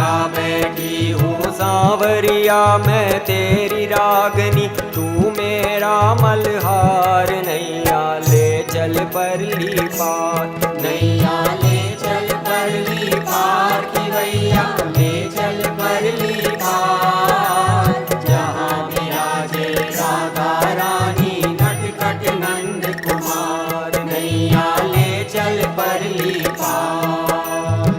राधा बैठी हूँ सांवरिया, मैं तेरी रागनी तू मेरा मल्हार। नैया ले चल परली पार, नैया ले चल परली पार की भैया ले चल परली पार। जहाँ विराजे राधा रानी नटखट नंद कुमार, नैया ले चल परली पार।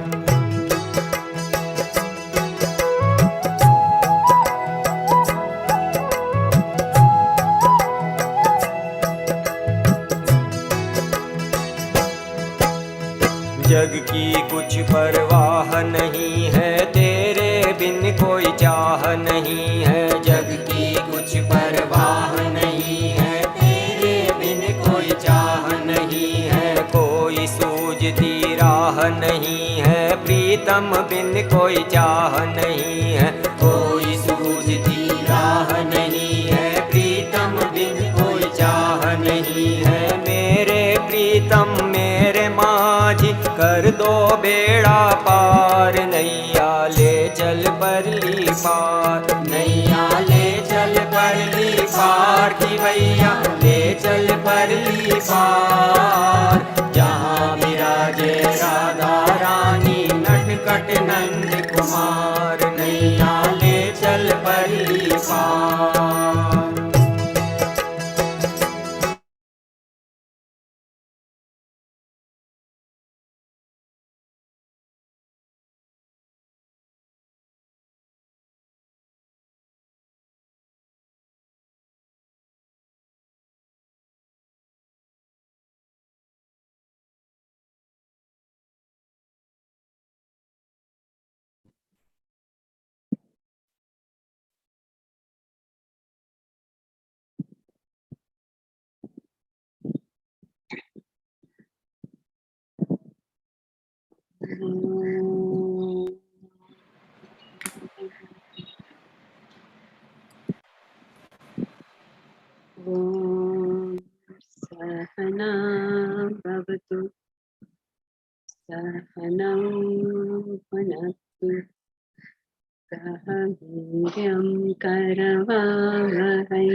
जग की कुछ परवाह नहीं है, तेरे बिन कोई चाह नहीं है। जग की कुछ परवाह नहीं है, तेरे बिन कोई चाह नहीं है। कोई सूझती राह नहीं है, प्रीतम बिन कोई चाह नहीं है। कोई सूझती राह नहीं है, प्रीतम बिन कोई चाह नहीं है। मेरे प्रीतम मेरे माझी कर दो बेड़ा पार, नैया ले चल परली पार, नैया ले चल परली पार की भैया ले चल परली पार। जहाँ विराजे राधा रानी नटखट नंद कुमार, नैया ले चल परली पार। ॐ सहना भवतु सहनौ भुनक्तु सह वीर्यं करवावहै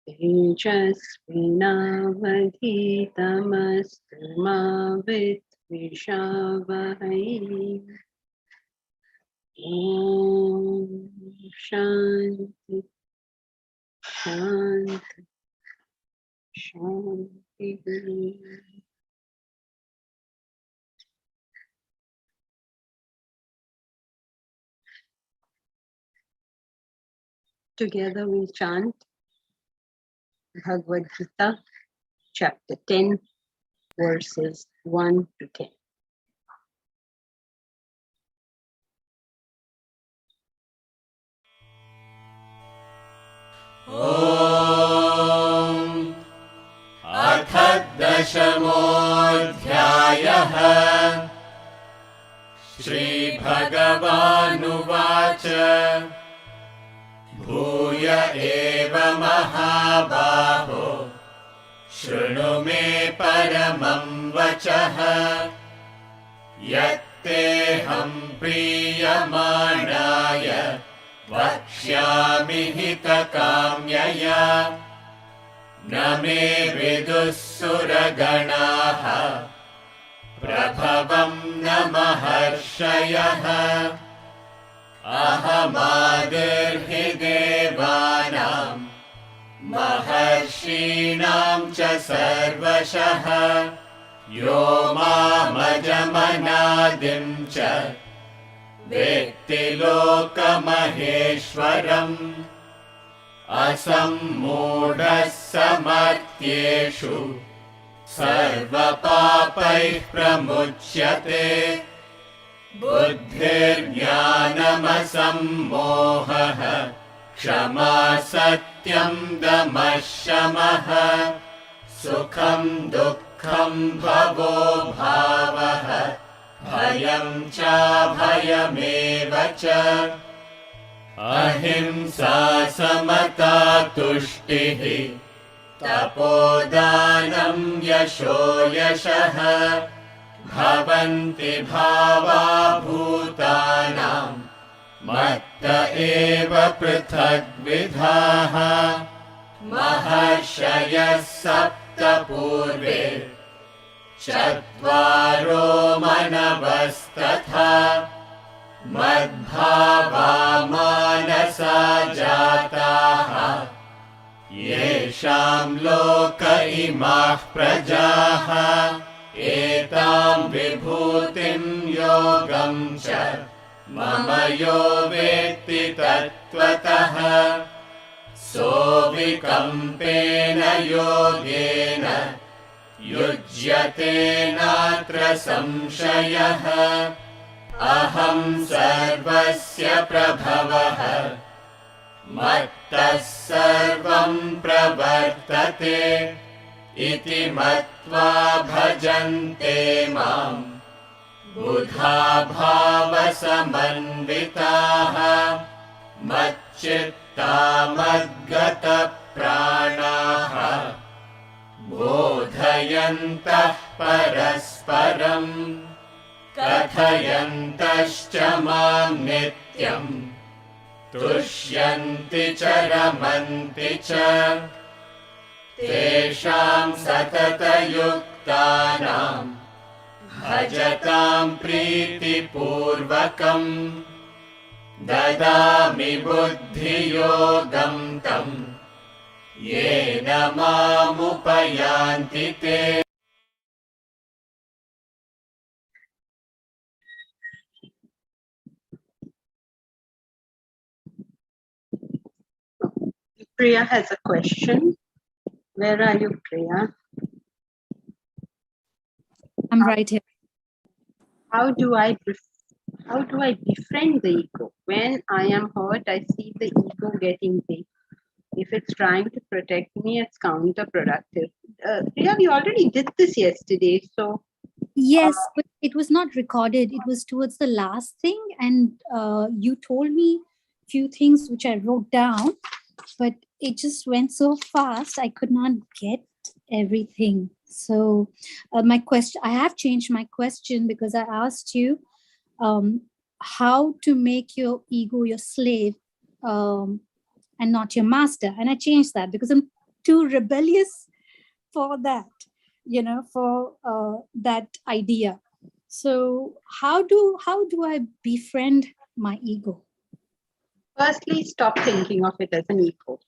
तेजस्विनावधीतमस्तु मा विद्विषावहै। ॐ शान्ति शान्ति शान्तिः। Together we chant Bhagavad Gita, chapter 10, verses 1 to 10. अथ दशमोऽध्यायः। श्रीभगवानुवाच भूय एव महाबाहो शृणु मे परमं वचः। यत्तेऽहं प्रीयमाणाय वक्ष्यामि हितकाम्यया। न मे विदुः सुरगणाः प्रभवं न महर्षयः। अहमादिर्हि देवानां महर्षीणां च सर्वशः। यो मामजमनादिं च वेत्ति लोकमहेश्वरम्। असम्मूढः समर्थ्येषु सर्वपापैः प्रमुच्यते। बुद्धिर्ज्ञानमसम्मोहः क्षमा सत्यं दमः शमः। सुखं दुःखं भवो भावः भयं चाभयमेव च। अहिंसा समता तुष्टिः तपोदानं यशो यशः। भवन्ति भावा भूतानि मत्त एव पृथग्विधाः महर्षयः सप्त पूर्वे चत्वारो मनवस्तथा मद्भावा मानसा जाताः येषां लोक इमाः प्रजाः एतां विभूतिं योगं च मम यो वेत्ति तत्त्वतः सोऽविकम्पेन योगेन युज्यते नात्र संशयः अहं सर्वस्य प्रभवः मत्तः सर्वं प्रवर्तते इति मत्वा भजन्ते मां बुधा भावसमन्विताः मच्चित्ता मद्गतप्राणाः बोधयन्तः परस्परम् कथयन्तश्च मां नित्यम् तुष्यन्ति च रमन्ति च तेषां सततयुक्तानां भजतां प्रीतिपूर्वकम् ददामि बुद्धियोगं तं येन मामुपयान्ति ते। Priya has a question. Where are you, Priya? I'm right here. How do I befriend the ego? When I am hurt, I see the ego getting big. If it's trying to protect me, it's counterproductive. Priya, we already did this yesterday, so Yes, but it was not recorded. It was towards the last thing, and you told me a few things which I wrote down, but it just went so fast. I could not get everything. So my question, I have changed my question because I asked you how to make your ego your slave and not your master. And I changed that because I'm too rebellious for that, for that idea. So how do I befriend my ego? firstly, stop thinking of it as an ego.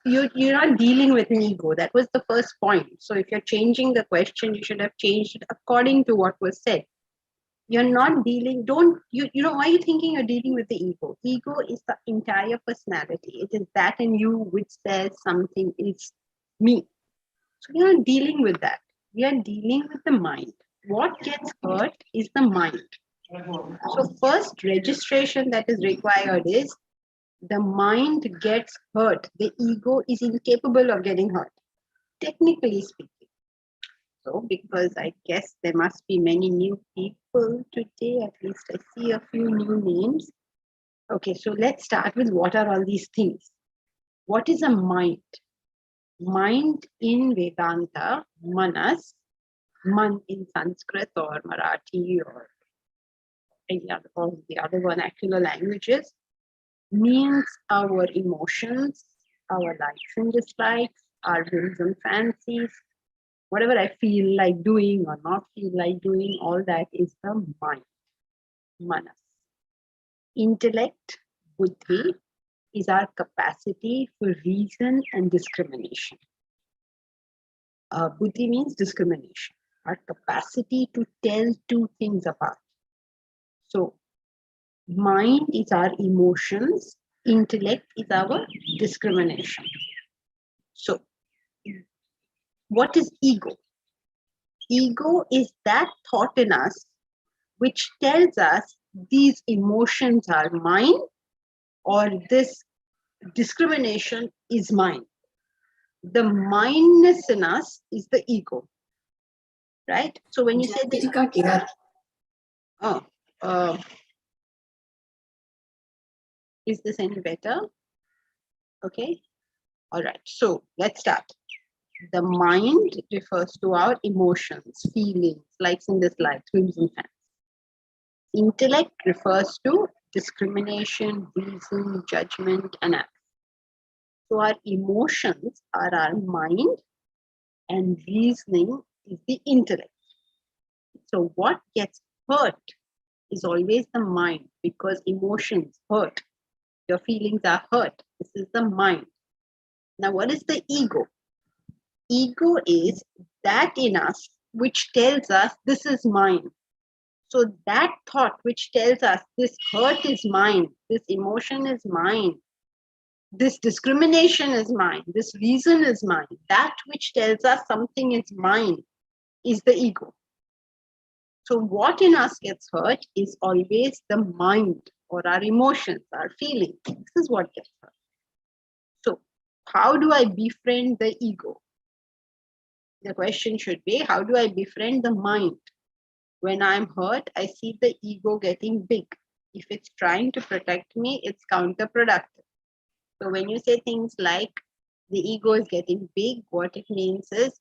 You're not dealing with an ego. That was the first point. So if you're changing the question, you should have changed it according to what was said. You're not dealing, why are you thinking you're dealing with the ego? Ego is the entire personality. It is that in you which says something is me. So we are not dealing with that. We are dealing with the mind. What gets hurt is the mind. So first registration that is required is the mind gets hurt. The ego is incapable of getting hurt, technically speaking. So because I guess there must be many new people today, at least I see a few new names. Okay, so let's start with what are all these things. What is a mind? Mind in Vedanta, manas, man in Sanskrit or Marathi or any other, or the other vernacular languages, means our emotions, our likes and dislikes, our whims and fancies, whatever I feel like doing or not feel like doing, all that is the mind, manas. Intellect, buddhi, is our capacity for reason and discrimination. Buddhi means discrimination, our capacity to tell two things apart. So mind is our emotions, intellect is our discrimination. So what is ego? Ego is that thought in us which tells us these emotions are mine or this discrimination is mine. The mindness in us is the ego, right? So when you say the is this any better? Okay, all right, so let's start. The mind refers to our emotions, feelings, likes and dislikes, whims and fancies. Intellect refers to discrimination, reason, judgment, and act. So our emotions are our mind, and reasoning is the intellect. So what gets hurt is always the mind, because emotions hurt. Your feelings are hurt. This is the mind. Now, what is the ego? Ego is that in us which tells us this is mine. So that thought which tells us this hurt is mine, this emotion is mine, this discrimination is mine, this reason is mine, that which tells us something is mine is the ego. So what in us gets hurt is always the mind or our emotions, our feelings. This is what gets hurt. So how do I befriend the ego? The question should be, how do I befriend the mind? When I'm hurt, I see the ego getting big. If it's trying to protect me, it's counterproductive. So when you say things like the ego is getting big, what it means is,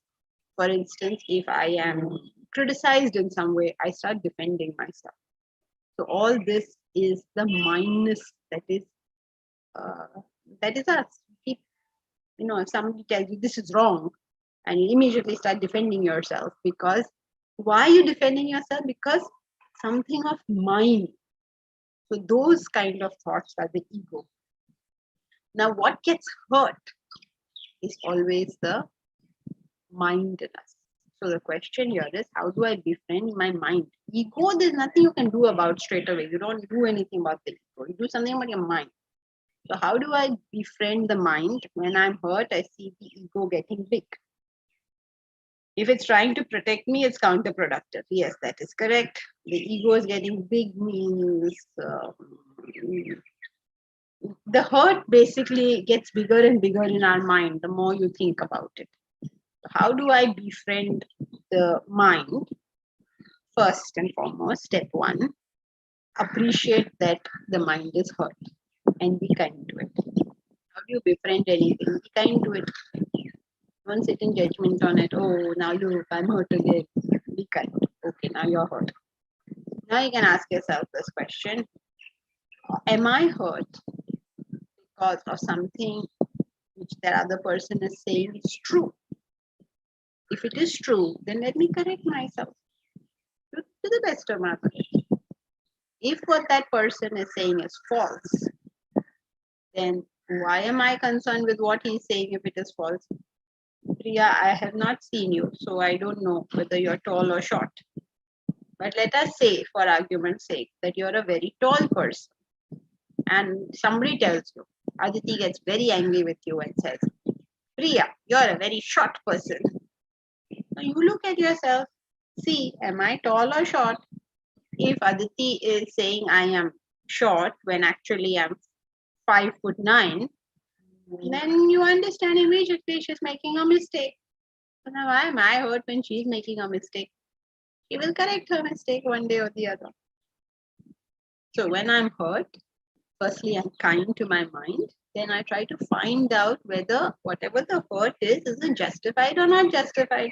for instance, if I am criticized in some way, I start defending myself. So all this is the mindness that is us. If somebody tells you this is wrong, and you immediately start defending yourself, because why are you defending yourself? Because something of mine. So those kind of thoughts are the ego. Now what gets hurt is always the mind in us. So the question here is, how do I befriend my mind? Ego, there's nothing you can do about straight away. You don't do anything about the ego. You do something about your mind. So how do I befriend the mind? When I'm hurt, I see the ego getting big. If it's trying to protect me, it's counterproductive. Yes, that is correct. The ego is getting big means the hurt basically gets bigger and bigger in our mind the more you think about it. How do I befriend the mind? First and foremost, step one, appreciate that the mind is hurt and be kind to it. How do you befriend anything? Be kind to it. Don't sit in judgment on it. Oh, now look, I'm hurt again. Be kind. Okay, now you're hurt. Now you can ask yourself this question. Am I hurt because of something which that other person is saying is true? If it is true, then let me correct myself to the best of my ability. If what that person is saying is false, then why am I concerned with what he's saying if it is false? Priya, I have not seen you, so I don't know whether you're tall or short. But let us say, for argument's sake, that you're a very tall person. And somebody tells you, Aditi gets very angry with you and says, Priya, you're a very short person. So you look at yourself, see, am I tall or short? If Aditi is saying I am short when actually I'm 5'9", then you understand immediately she's making a mistake. So now why am I hurt when she's making a mistake? She will correct her mistake one day or the other. So when I'm hurt, firstly I'm kind to my mind. Then I try to find out whether whatever the hurt is it justified or not justified.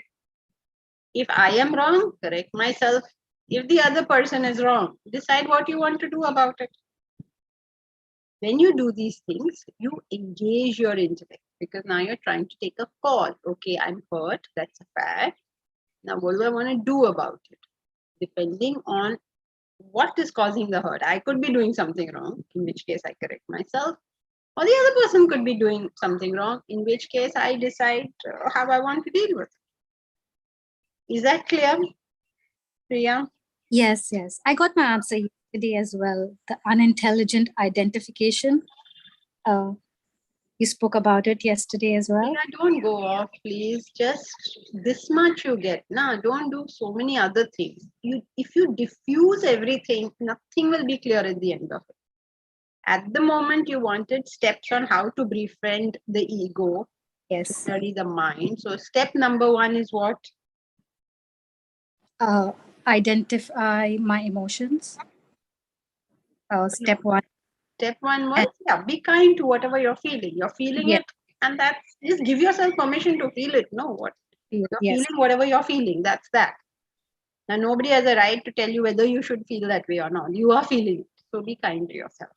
If I am wrong, correct myself. If the other person is wrong, decide what you want to do about it. When you do these things, you engage your intellect, because now you're trying to take a call. Okay, I'm hurt, that's a fact. Now what do I want to do about it? Depending on what is causing the hurt. I could be doing something wrong, in which case I correct myself. Or the other person could be doing something wrong, in which case I decide how I want to deal with it. Is that clear, Priya? Yes. I got my answer yesterday as well. The unintelligent identification. You spoke about it yesterday as well. Priya, don't go off, please. Just this much you get. Nah, don't do so many other things. If you diffuse everything, nothing will be clear at the end of it. At the moment, you wanted steps on how to befriend the ego, to Yes. study the mind. So step number one is what? Identify my emotions. Step one. Step one was, be kind to whatever you're feeling. You're feeling Yes. it, and that's just give yourself permission to feel it. No, what you're Yes. feeling, whatever you're feeling, that's that. Now nobody has a right to tell you whether you should feel that way or not. You are feeling it. So be kind to yourself.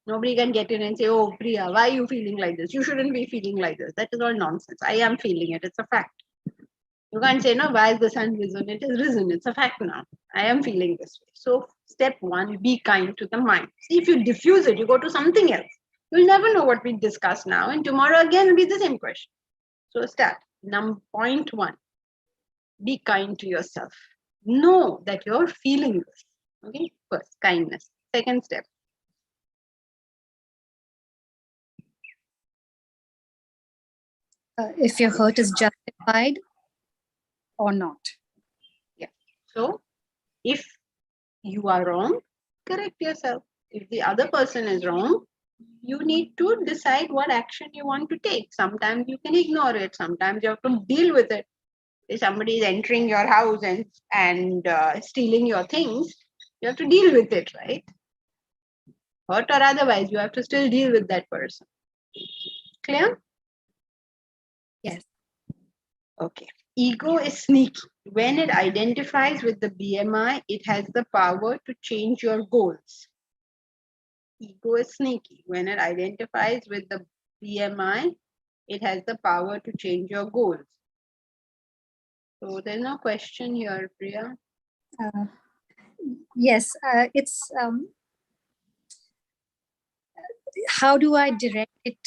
Nobody can get in and say, oh, Priya, why are you feeling like this? You shouldn't be feeling like this. That is all nonsense. I am feeling it. It's a fact. You can't say, no, why is the sun risen? It is risen. It's a fact now. I am feeling this way. So step one, be kind to the mind. See, if you diffuse it, you go to something else. You'll never know what we discussed now. And tomorrow again will be the same question. So start. Point one, be kind to yourself. Know that you're feeling this. Okay, first, kindness. Second step, If your hurt is justified or not. so if you are wrong, correct yourself. If the other person is wrong, you need to decide what action you want to take. Sometimes you can ignore it. Sometimes you have to deal with it. If somebody is entering your house and stealing your things, you have to deal with it, right? Hurt or otherwise, you have to still deal with that person. Clear? Yes. Okay. Ego is sneaky. When it identifies with the BMI, it has the power to change your goals. Ego is sneaky. When it identifies with the BMI, it has the power to change your goals. So there's no question here, Priya. Yes, it's how do I direct it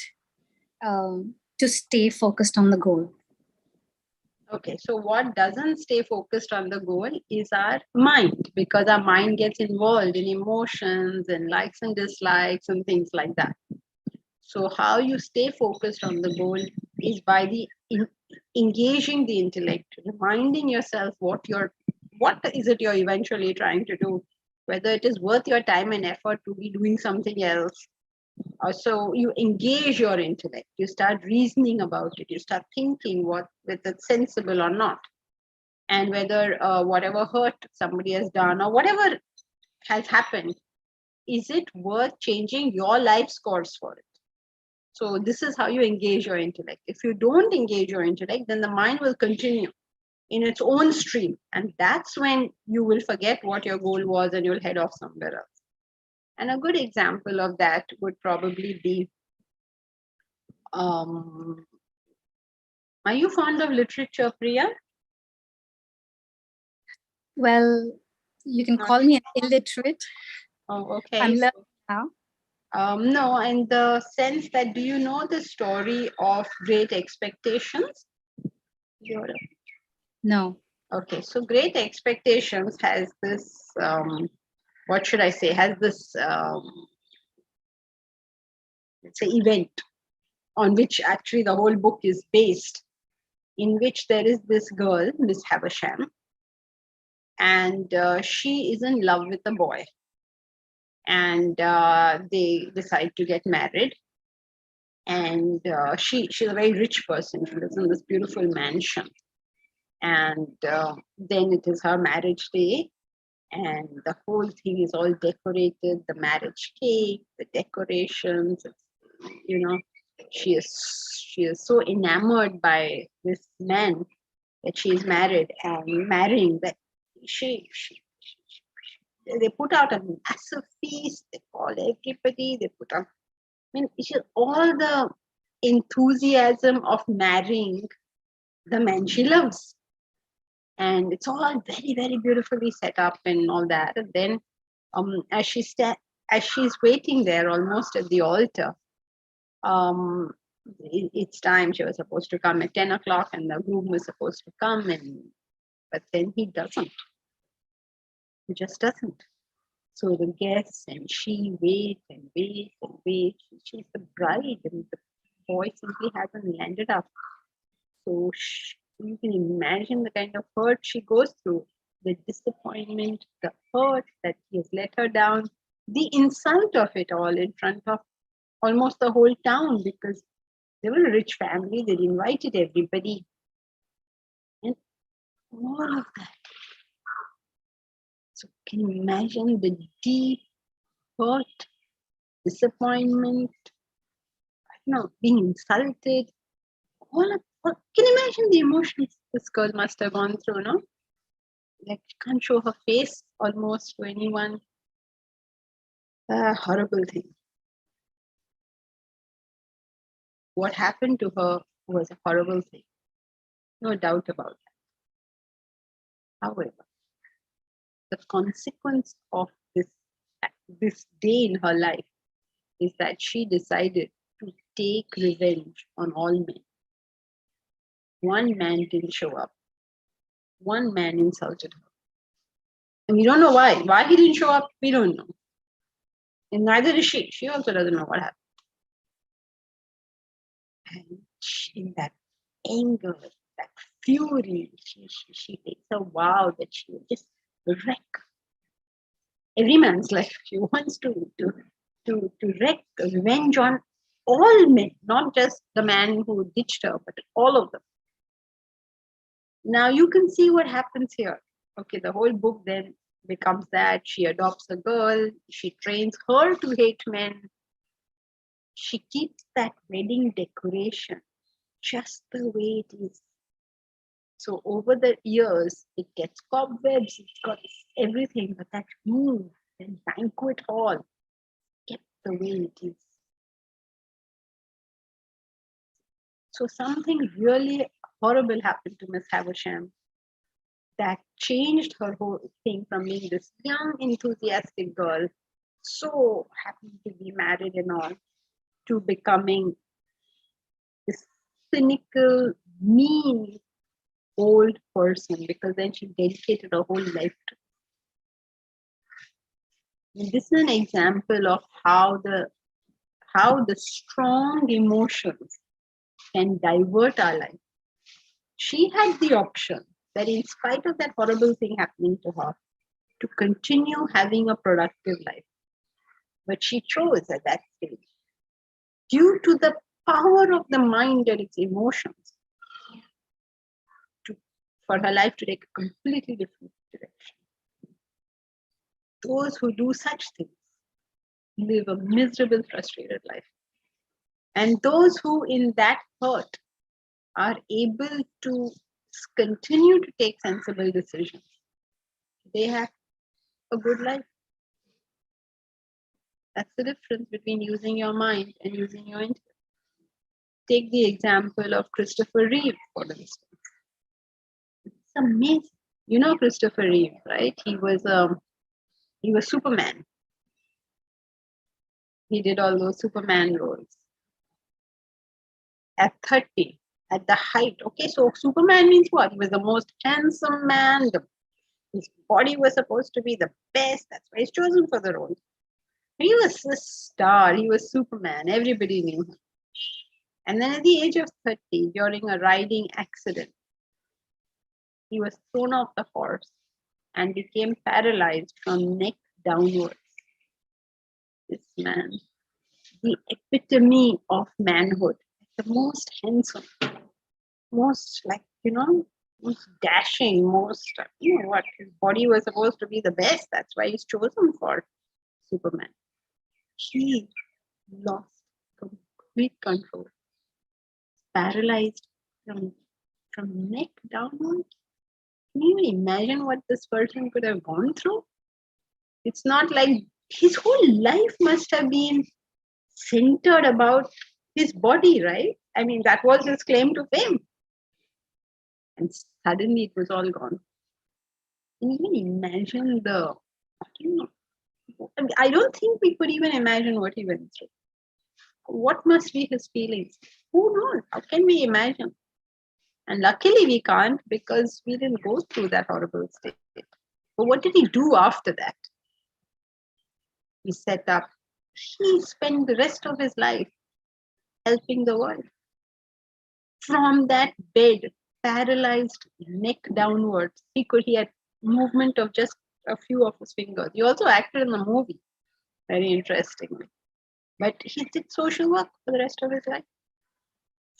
to stay focused on the goal? Okay, so what doesn't stay focused on the goal is our mind, because our mind gets involved in emotions and likes and dislikes and things like that. So how you stay focused on the goal is by engaging the intellect, reminding yourself what is it you're eventually trying to do, whether it is worth your time and effort to be doing something else. So you engage your intellect, you start reasoning about it, you start thinking whether it's sensible or not, and whether whatever hurt somebody has done or whatever has happened, is it worth changing your life course for it? So this is how you engage your intellect. If you don't engage your intellect, then the mind will continue in its own stream, and that's when you will forget what your goal was and you'll head off somewhere else. And a good example of that would probably be, are you fond of literature, Priya? Well, you can call me an illiterate. Oh, okay. I'm learning now. No, in the sense that, do you know the story of Great Expectations? Youre. No. Okay, so Great Expectations has this, what should I say, has this, let's say, event on which actually the whole book is based, in which there is this girl, Miss Havisham, and she is in love with a boy. And they decide to get married. And she's a very rich person. She lives in this beautiful mansion. And then it is her marriage day. And the whole thing is all decorated, the marriage cake, the decorations, you know, she is so enamored by this man that she is married and marrying, that they put out a massive feast, they call everybody, they put on, I mean, it's just all the enthusiasm of marrying the man she loves. And it's all very, very beautifully set up and all that. And then as she's waiting there almost at the altar, it's time. She was supposed to come at 10 o'clock and the groom was supposed to come, but then he doesn't. He just doesn't. So the guests and she wait and wait and wait. She's the bride and the boy simply hasn't landed up. So you can imagine the kind of hurt she goes through, the disappointment, the hurt that he has let her down, the insult of it all in front of almost the whole town, because they were a rich family, they'd invited everybody. And all of that. So can you imagine the deep hurt, disappointment, being insulted, can you imagine the emotions this girl must have gone through, no? Like she can't show her face almost to anyone. A horrible thing. What happened to her was a horrible thing. No doubt about that. However, the consequence of this day in her life is that she decided to take revenge on all men. One man didn't show up. One man insulted her. And we don't know why. Why he didn't show up, we don't know. And neither is she. She also doesn't know what happened. And in that anger, that fury, she takes a vow that she will just wreck every man's life. She wants to wreak revenge on all men, not just the man who ditched her, but all of them. Now you can see what happens here. Okay, the whole book then becomes that she adopts a girl, she trains her to hate men. She keeps that wedding decoration just the way it is. So over the years, it gets cobwebs, it's got everything, but that room and banquet hall kept the way it is. So something really horrible happened to Miss Havisham that changed her whole thing from being this young, enthusiastic girl, so happy to be married and all, to becoming this cynical, mean old person, because then she dedicated her whole life to it. And this is an example of how the strong emotions can divert our life. She had the option that in spite of that horrible thing happening to her, to continue having a productive life. But she chose at that stage, due to the power of the mind and its emotions, for her life to take a completely different direction. Those who do such things live a miserable, frustrated life. And those who in that hurt are able to continue to take sensible decisions, they have a good life. That's the difference between using your mind and using your intellect. Take the example of Christopher Reeve, for instance. It's amazing. You know Christopher Reeve, right? He was Superman. He did all those Superman roles. At 30, at the height. Okay, so Superman means what? He was the most handsome man. His body was supposed to be the best. That's why he's chosen for the role. He was a star. He was Superman. Everybody knew him. And then at the age of 30, during a riding accident, he was thrown off the horse and became paralyzed from neck downwards. This man, the epitome of manhood, the most handsome, most most dashing, most, what, his body was supposed to be the best. That's why he's chosen for Superman. He lost complete control, paralyzed from neck downward. Can you imagine what this person could have gone through? It's not like his whole life must have been centered about his body, right? I mean, that was his claim to fame. And suddenly it was all gone. Can you even imagine I don't think we could even imagine what he went through. What must be his feelings? Who knows? How can we imagine? And luckily we can't, because we didn't go through that horrible state. But what did he do after that? He spent the rest of his life helping the world. From that bed, paralyzed neck downwards, he had movement of just a few of his fingers. He also acted in the movie, very interestingly. But he did social work for the rest of his life.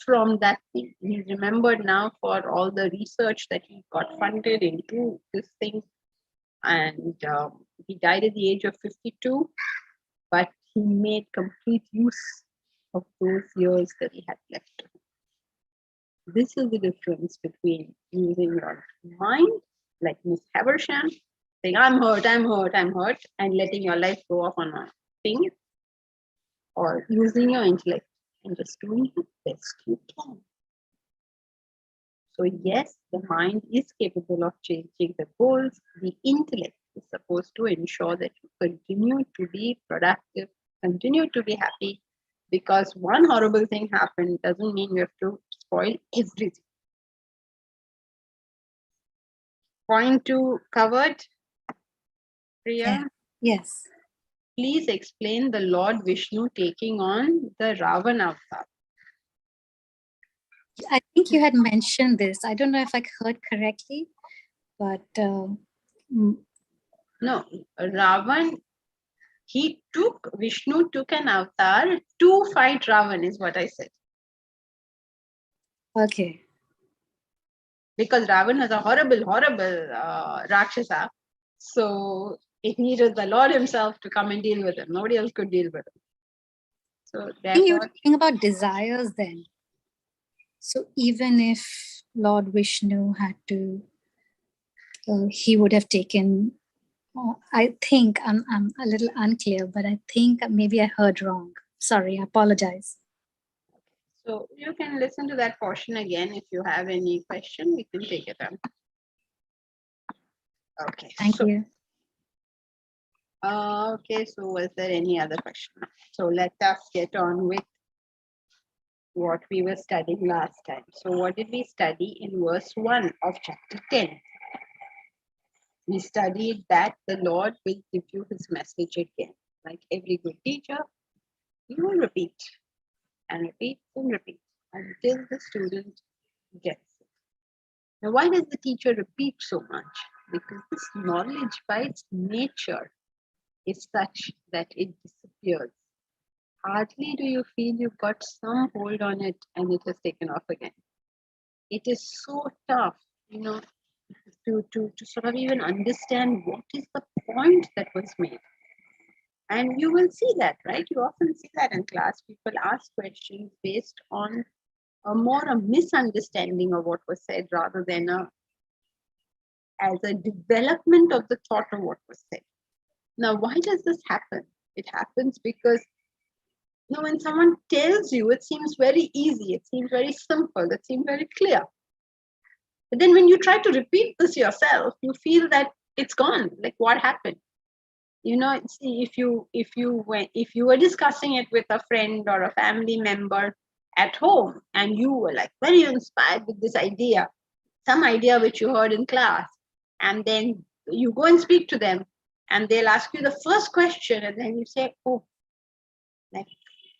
From that thing, he's remembered now for all the research that he got funded into this thing. And he died at the age of 52, but he made complete use of those years that he had left. This is the difference between using your mind, like Miss Havisham, saying, I'm hurt, and letting your life go off on stopping or using your intellect and just doing the best you can. So yes, the mind is capable of changing the goals. The intellect is supposed to ensure that you continue to be productive, continue to be happy, because one horrible thing happened doesn't mean you have to spoil everything. Point 2 covered, Priya? Yeah. Yes. Please explain the Lord Vishnu taking on the Ravan avatar. I think you had mentioned this. I don't know if I heard correctly, but mm, No, Ravan, Vishnu took an avatar to fight Ravan, is what I said. okay. Because Ravan was a horrible, horrible Rakshasa. So it needed the Lord himself to come and deal with him. Nobody else could deal with him. So I think you were therefore, talking about desires then. So even if Lord Vishnu had to, he would have taken, I think, I'm a little unclear, but I think maybe I heard wrong. Sorry, I apologize. so you can listen to that portion again. If you have any question, we can take it on. Okay. Thank you. Okay, so was there any other question? So let us get on with what we were studying last time. So what did we study in verse 1 of chapter 10? We studied that the Lord will give you his message again. Like every good teacher, you will repeat and repeat and repeat until the student gets it. Now, why does the teacher repeat so much? Because this knowledge by its nature is such that it disappears. Hardly do you feel you've got some hold on it and it has taken off again. It is so tough, to sort of even understand what is the point that was made. And you will see that, right? You often see that in class. People ask questions based on a misunderstanding of what was said rather than as a development of the thought of what was said. Now, why does this happen? It happens because when someone tells you, it seems very easy, it seems very simple, it seems very clear. But then when you try to repeat this yourself, you feel that it's gone. Like, what happened? See, if you were discussing it with a friend or a family member at home, and you were like very inspired with this idea, some idea which you heard in class, and then you go and speak to them, and they'll ask you the first question, and then you say, "Oh, like,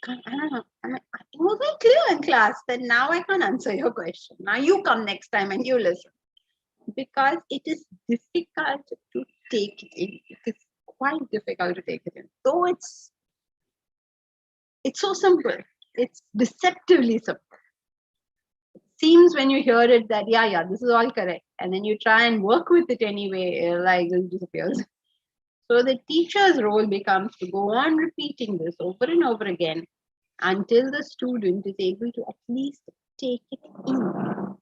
I don't know. It was very clear in class that now I can't answer your question. Now you come next time and you listen." Because it is difficult to take it in. It is quite difficult to take it in. Though it's so simple. It's deceptively simple. It seems when you hear it that, yeah, this is all correct. And then you try and work with it anyway, like it disappears. So the teacher's role becomes to go on repeating this over and over again until the student is able to at least take it in.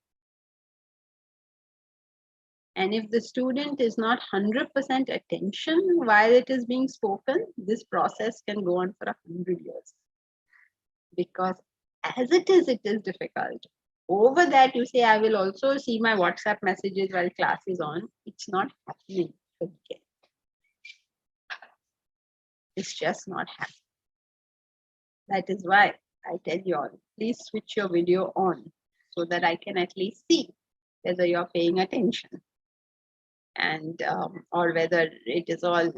And if the student is not 100% attention while it is being spoken, this process can go on for 100 years. Because as it is difficult. Over that, you say, I will also see my WhatsApp messages while class is on. It's not happening again. It's just not happening. That is why I tell you all, please switch your video on so that I can at least see whether you're paying attention. And or whether it is all,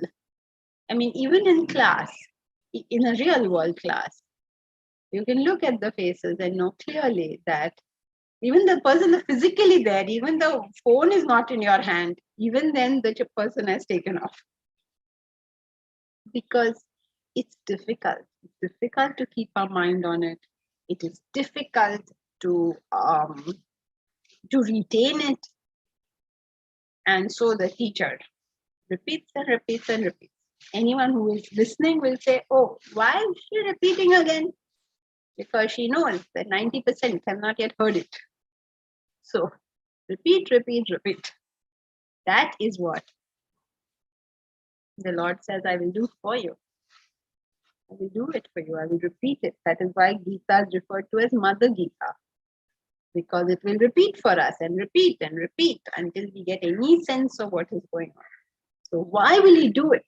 even in class, in a real world class, you can look at the faces and know clearly that even the person is physically there, even the phone is not in your hand, even then the person has taken off. Because it's difficult. It's difficult to keep our mind on it. It is difficult to retain it. And so the teacher repeats and repeats and repeats. Anyone who is listening will say, oh, why is she repeating again? Because she knows that 90% have not yet heard it. So repeat, repeat, repeat. That is what the Lord says I will do for you. I will do it for you. I will repeat it. That is why Gita is referred to as Mother Gita, because it will repeat for us and repeat until we get any sense of what is going on. So why will he do it?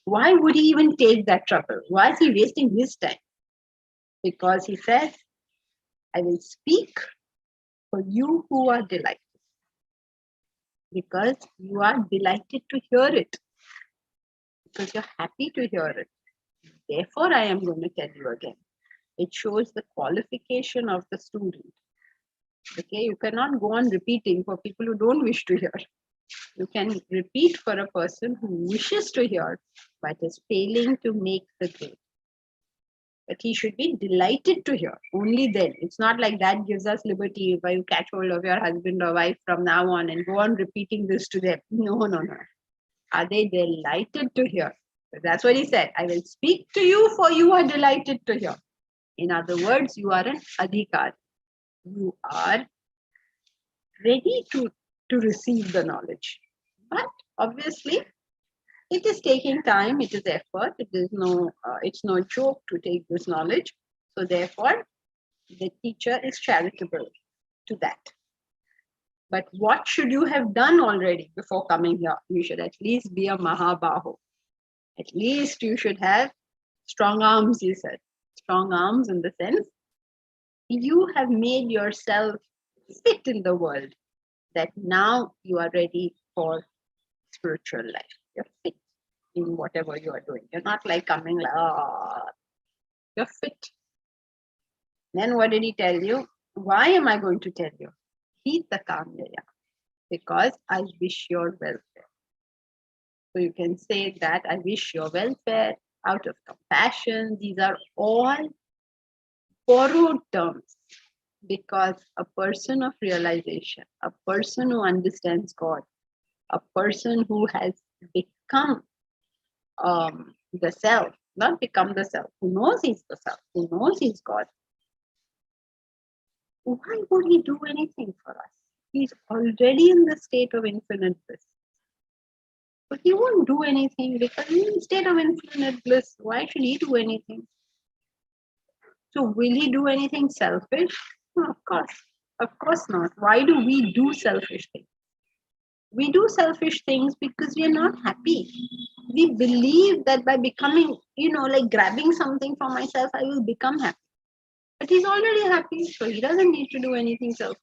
Why would he even take that trouble? Why is he wasting his time? Because he says, I will speak for you who are delighted. Because you are delighted to hear it. Because you're happy to hear it. Therefore, I am going to tell you again. It shows the qualification of the student. Okay, you cannot go on repeating for people who don't wish to hear. You can repeat for a person who wishes to hear, but is failing to make the grade. But he should be delighted to hear. Only then. It's not like that gives us liberty if you catch hold of your husband or wife from now on and go on repeating this to them. No. Are they delighted to hear? That's what he said. I will speak to you for you are delighted to hear. In other words, you are an adhikar. You are ready to receive the knowledge. But obviously, it is taking time, it is effort, it's no joke to take this knowledge. So therefore, the teacher is charitable to that. But what should you have done already before coming here? You should at least be a Mahabaho. At least you should have strong arms, he said. Strong arms in the sense, you have made yourself fit in the world, that now you are ready for spiritual life. You're fit in whatever you are doing. You're not like coming like, you're fit. Then what did he tell you? Why am I going to tell you? Hita kamyaya. Because I wish your welfare. So you can say that I wish your welfare out of compassion. These are all borrowed terms, because a person of realization, a person who understands God, a person who has become the self, not become the self, who knows he's the self, who knows he's God, why would he do anything for us? He's already in the state of infinite bliss. But he won't do anything because he's in the state of infinite bliss. Why should he do anything? So will he do anything selfish? No, of course. Of course not. Why do we do selfish things? We do selfish things because we are not happy. We believe that by becoming, like grabbing something for myself, I will become happy. But he's already happy, so he doesn't need to do anything selfish.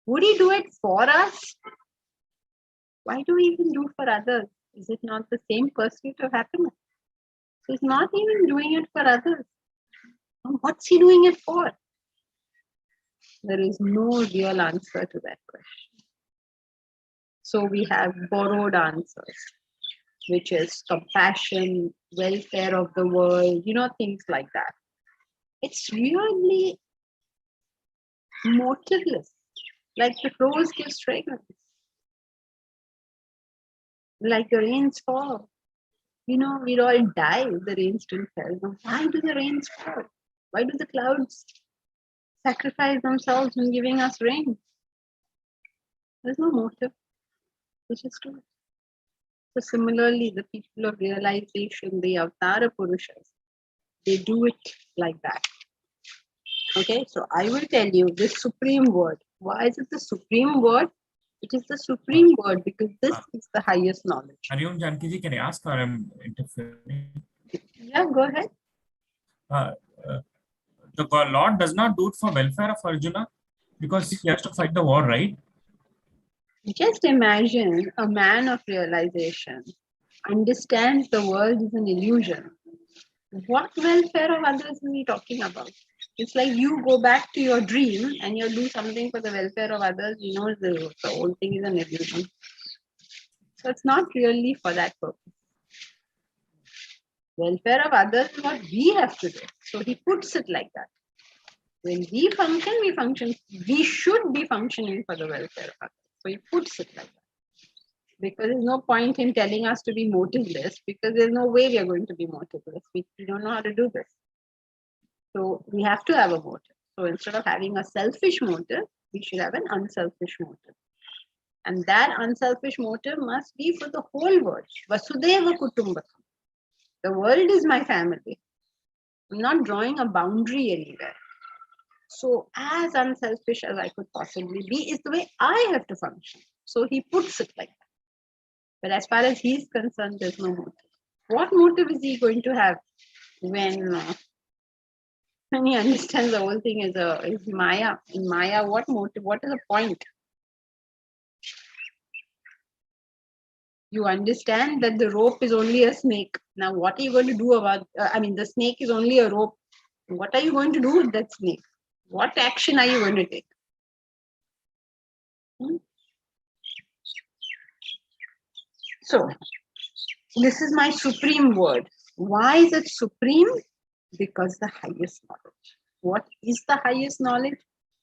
Would he do it for us? Why do we even do for others? Is it not the same pursuit of happiness? So he's not even doing it for others. What's he doing it for? There is no real answer to that question. So we have borrowed answers, which is compassion, welfare of the world, things like that. It's really motiveless, like the rose gives fragrance, like the rains fall. We'd all die if the rains didn't fall. Why do the rains fall? Why do the clouds sacrifice themselves in giving us rain? There's no motive. They just do it. So similarly, the people of realization, the Avatara Purushas, they do it like that. Okay, so I will tell you this supreme word. Why is it the supreme word? It is the supreme word because this is the highest knowledge. Hariom Janki ji, can I ask, or I'm interfering? Yeah, go ahead. The Lord does not do it for welfare of Arjuna because he has to fight the war, right? Just imagine a man of realization understands the world is an illusion. What welfare of others are we talking about? It's like you go back to your dream and you do something for the welfare of others. The whole thing is an illusion. So it's not really for that purpose. Welfare of others is what we have to do. So he puts it like that. When we function. We should be functioning for the welfare of others. So he puts it like that. Because there's no point in telling us to be motiveless, because there's no way we are going to be motiveless. We don't know how to do this. So we have to have a motive. So instead of having a selfish motive, we should have an unselfish motive. And that unselfish motive must be for the whole world. Vasudeva Kutumbakam. The world is my family. I'm not drawing a boundary anywhere. So as unselfish as I could possibly be is the way I have to function. So he puts it like that. But as far as he's concerned, there's no motive. What motive is he going to have when he understands the whole thing is Maya? In Maya, what motive? What is the point? You understand that the rope is only a snake. Now, what are you going to do about? The snake is only a rope. What are you going to do with that snake? What action are you going to take? So, this is my supreme word. Why is it supreme? Because the highest knowledge. What is the highest knowledge?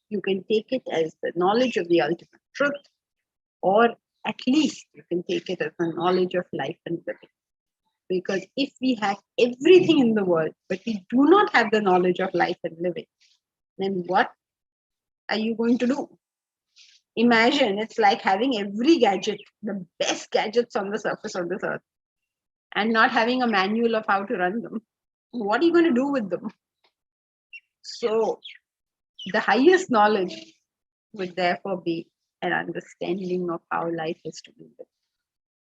You can take it as the knowledge of the ultimate truth, or at least you can take it as the knowledge of life and living. Because if we have everything in the world, but we do not have the knowledge of life and living, then what are you going to do? Imagine it's like having every gadget, the best gadgets on the surface of this earth, and not having a manual of how to run them. What are you going to do with them? So the highest knowledge would therefore be an understanding of how life is to be lived.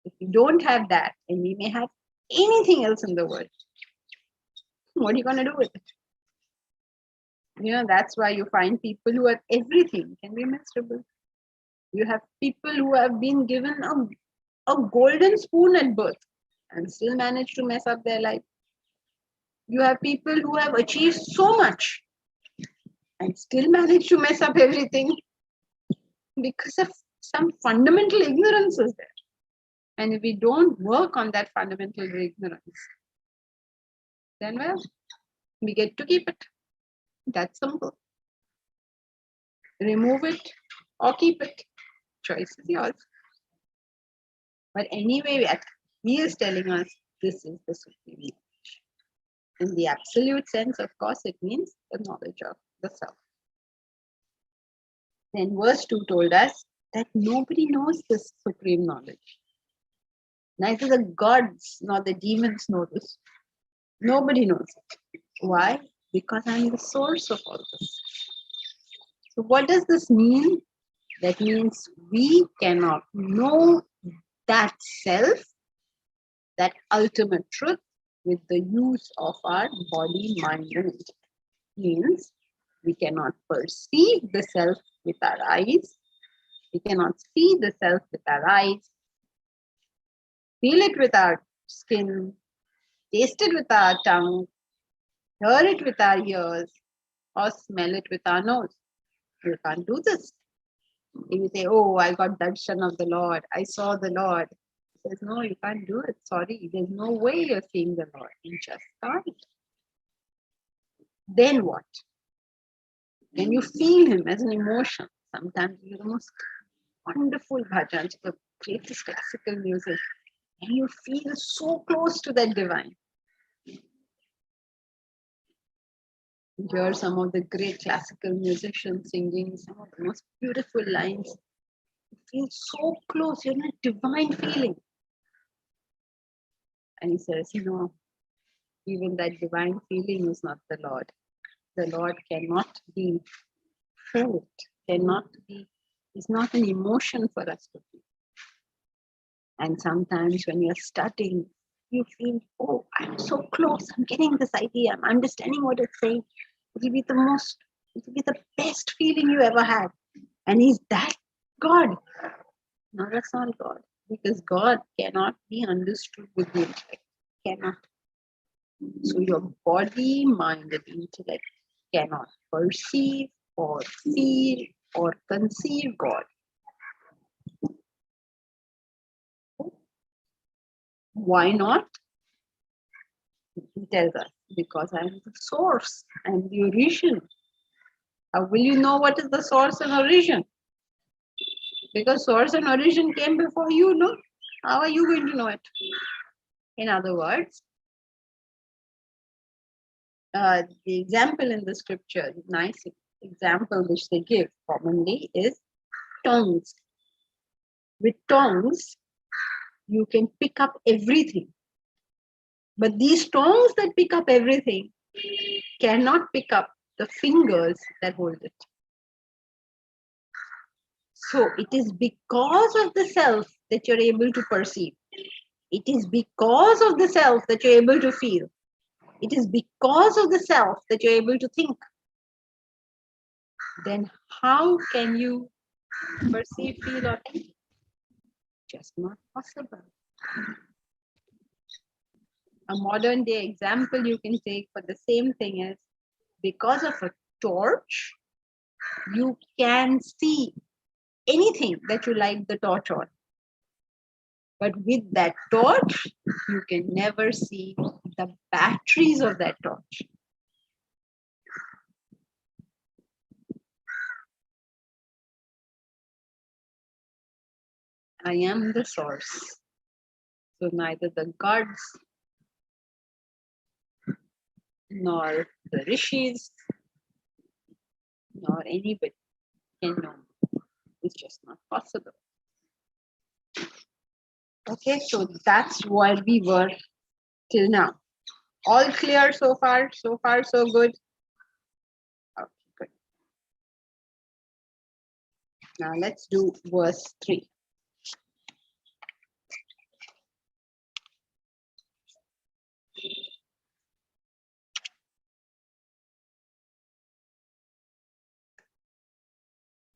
If you don't have that, and we may have anything else in the world, what are you going to do with it? That's why you find people who have everything can be miserable. You have people who have been given a golden spoon at birth and still manage to mess up their life. You have people who have achieved so much and still manage to mess up everything because of some fundamental ignorance is there. And if we don't work on that fundamental ignorance, then well, we get to keep it. That's simple. Remove it or keep it. Choice is yours. But anyway, he is telling us this is the supreme knowledge. In the absolute sense, of course, it means the knowledge of the self. Then verse 2 told us that nobody knows this supreme knowledge. Neither the gods nor the demons know this. Nobody knows it. Why? Because I'm the source of all this. So what does this mean? That means we cannot know that self, that ultimate truth, with the use of our body, mind, and intellect. Means we cannot perceive the self with our eyes. We cannot see the self with our eyes, feel it with our skin, taste it with our tongue, hear it with our ears, or smell it with our nose. You can't do this. If you say, oh, I got darshan of the Lord, I saw the Lord. He says, no, you can't do it. Sorry, there's no way you're seeing the Lord. You just can't. Then what? Then you feel him as an emotion. Sometimes you the most wonderful bhajans, the greatest classical music, and you feel so close to that divine. You hear some of the great classical musicians singing some of the most beautiful lines. You feel so close, you're in a divine feeling. And he says, even that divine feeling is not the Lord. The Lord cannot be felt, is not an emotion for us to feel. And sometimes when you're studying, you feel, oh, I'm so close, I'm getting this idea, I'm understanding what it's saying. It'll be the best feeling you ever had. And is that God? No, that's not God. Because God cannot be understood with the intellect. Cannot. So your body, mind, and intellect cannot perceive or feel or conceive God. Why not? He tells us, because I am the source, I am the origin. How will you know what is the source and origin? Because source and origin came before you, no? How are you going to know it? In other words, the example in the scripture, nice example which they give commonly is tongues. With tongues, you can pick up everything. But these tongs that pick up everything cannot pick up the fingers that hold it. So it is because of the self that you're able to perceive. It is because of the self that you're able to feel. It is because of the self that you're able to think. Then how can you perceive, feel, or think? Just not possible. A modern day example you can take for the same thing is, because of a torch, you can see anything that you light the torch on. But with that torch, you can never see the batteries of that torch. I am the source. So neither the gods nor the rishis nor anybody can know. It's just not possible. Okay, so that's where we were till now. All clear so far? So far, so good? Okay, good. Now let's do verse 3.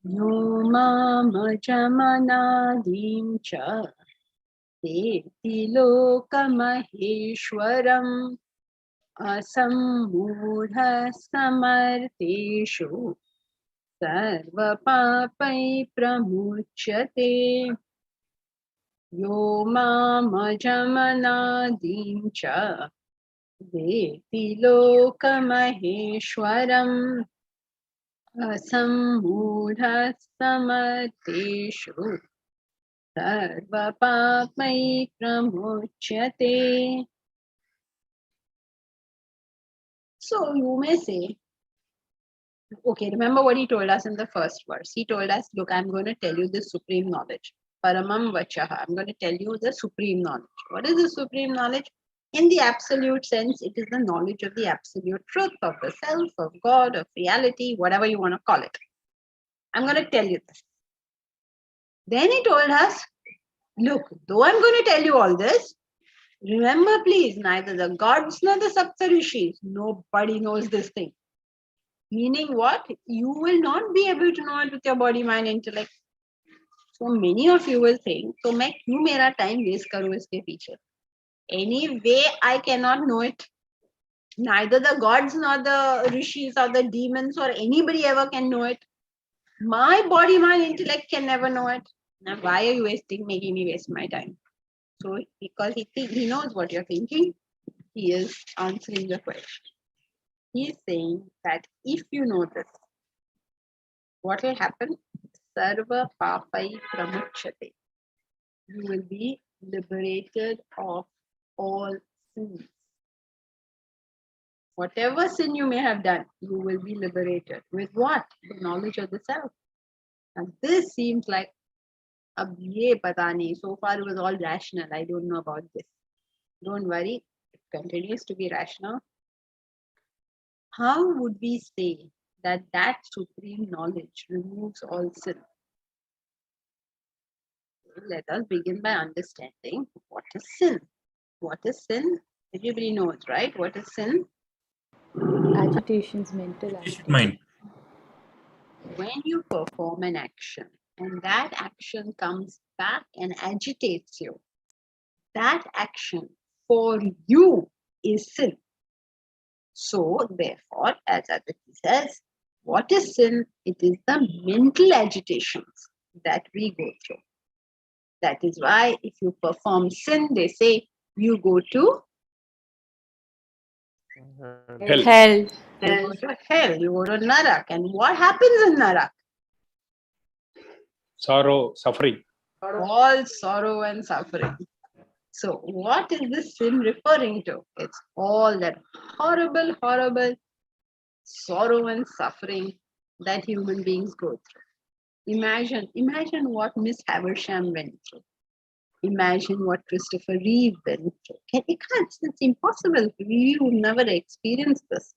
Yo mamajamanadim cha Eti lokamaheshwaram asamudha samarteshu sarvapapai pramuchyate yo mamajamanadim cha Eti lokamaheshwaram asamudha samarteshu sarvapapai pramuchyate. So you may say, okay, remember what he told us in the first verse. He told us, look, I'm going to tell you the supreme knowledge. Paramam vachaha. I'm going to tell you the supreme knowledge. What is the supreme knowledge? In the absolute sense, it is the knowledge of the absolute truth, of the self, of God, of reality, whatever you want to call it. I'm going to tell you this. Then he told us, look, though I'm going to tell you all this, remember please, neither the gods nor the Saptarishis, nobody knows this thing. Meaning what? You will not be able to know it with your body, mind, intellect. So many of you will think, so मैं क्यों मेरा time waste करूँ इसके पीछे? Anyway, I cannot know it. Neither the gods nor the rishis or the demons or anybody ever can know it. My body, mind, intellect can never know it. Now why are you making me waste my time? So because he knows what you're thinking, he is answering the question. He is saying that if you know this, what will happen? Sarva papai pramuchyate. You will be liberated of all sins. Whatever sin you may have done, you will be liberated. With what? The knowledge of the self. And this seems like ab ye pata nahi. So far it was all rational. I don't know about this. Don't worry, it continues to be rational. How would we say that that supreme knowledge removes all sin? Let us begin by understanding what is sin. What is sin? Everybody knows, right? What is sin? Agitations, mental agitation. Mind. When you perform an action and that action comes back and agitates you, that action for you is sin. So, therefore, as Aditi says, what is sin? It is the mental agitations that we go through. That is why if you perform sin, they say you go to Hell. you go to hell, you go to Narak. And what happens in Narak? Sorrow, suffering. All sorrow and suffering. So what is this sin referring to? It's all that horrible, horrible sorrow and suffering that human beings go through. Imagine what Miss Havisham went through. imagine what Christopher Reeve went through. It's impossible. We who never experienced this.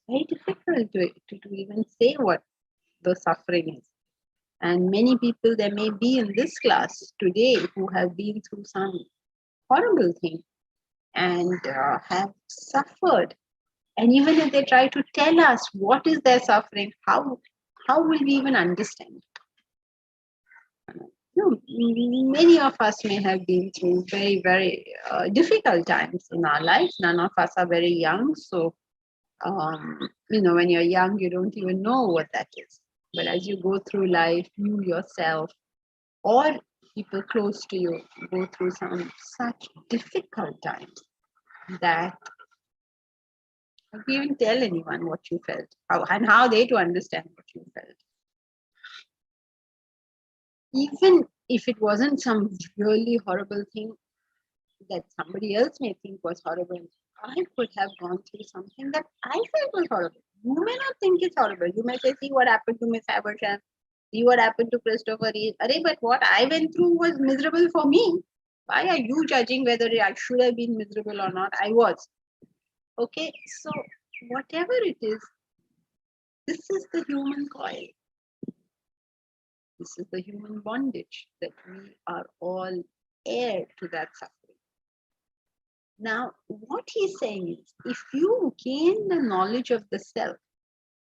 Very difficult to even say what the suffering is. And many people there may be in this class today who have been through some horrible thing and have suffered. And even if they try to tell us what is their suffering, how will we even understand? Many of us may have been through very, very difficult times in our lives. None of us are very young. So, when you're young, you don't even know what that is. But as you go through life, you yourself or people close to you go through some such difficult times that you can't even tell anyone what you felt how they to understand what you felt. Even if it wasn't some really horrible thing that somebody else may think was horrible, I could have gone through something that I felt was horrible. You may not think it's horrible. You may say, see what happened to Miss Havisham, see what happened to Christopher Reeve. But what I went through was miserable for me. Why are you judging whether I should have been miserable or not? I was. Okay, so whatever it is, this is the human coil. This is the human bondage that we are all heir to that suffering. Now, what he's saying is, if you gain the knowledge of the self,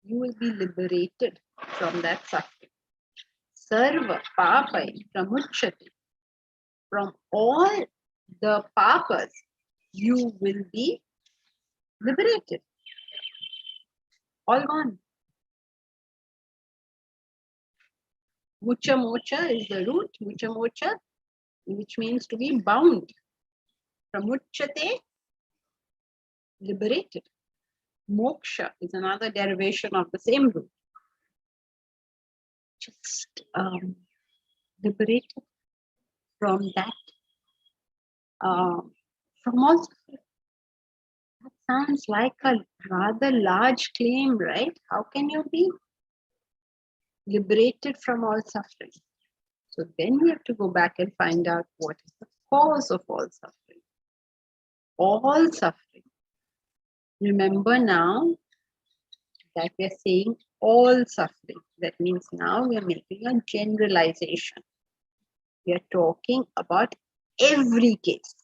you will be liberated from that suffering. Sarva papai pramuchyate. From all the papas, you will be liberated. All gone. Mucha mocha is the root, mucha mocha, which means to be bound. Pramuchyate, liberated. Moksha is another derivation of the same root. Just liberated from that, from all suffering. That sounds like a rather large claim, right? How can you be liberated from all suffering? So then we have to go back and find out what is the cause of all suffering. All suffering. Remember now that we are saying all suffering. That means now we are making a generalization. We are talking about every case.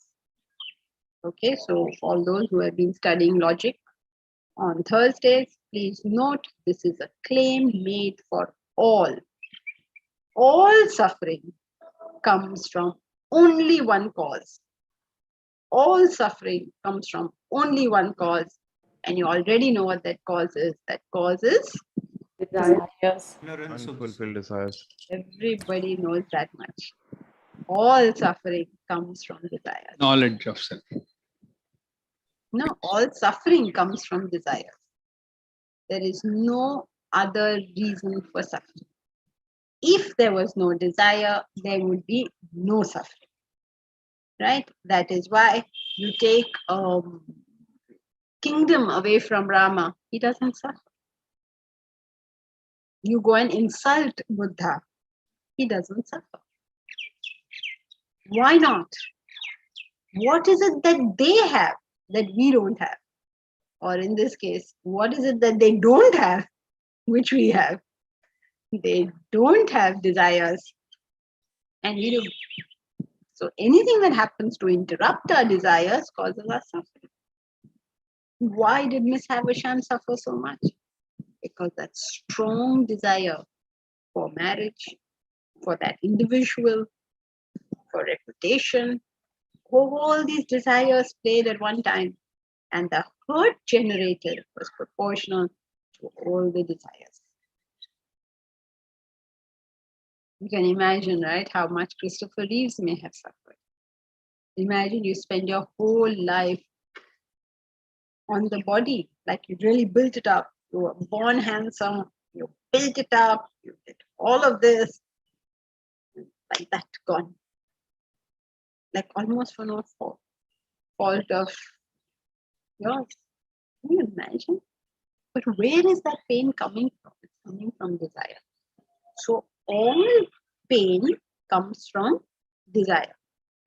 Okay, so all those who have been studying logic on Thursdays, please note this is a claim made for all. All suffering comes from only one cause. All suffering comes from only one cause. And you already know what that cause is. That cause is Desires. Unfulfilled desires. everybody knows that much. All suffering comes from desires. Knowledge of self. No, all suffering comes from desires. There is no other reason for suffering. If there was no desire, there would be no suffering. Right? That is why you take a kingdom away from Rama, he doesn't suffer. You go and insult Buddha, he doesn't suffer. Why not? What is it that they have that we don't have? Or in this case, what is it that they don't have which we have? They don't have desires and we do. So anything that happens to interrupt our desires causes us suffering. Why did Miss Havisham suffer so much? Because that strong desire for marriage, for that individual, for reputation, all these desires played at one time, and the hurt generated was proportional to all the desires. You can imagine, right, how much Christopher Reeves may have suffered. Imagine you spend your whole life on the body, like you really built it up. You were born handsome, you built it up, you did all of this, like that, gone. Like almost for no fault of yours. Can you imagine? But where is that pain coming from? It's coming from desire. So all pain comes from desire.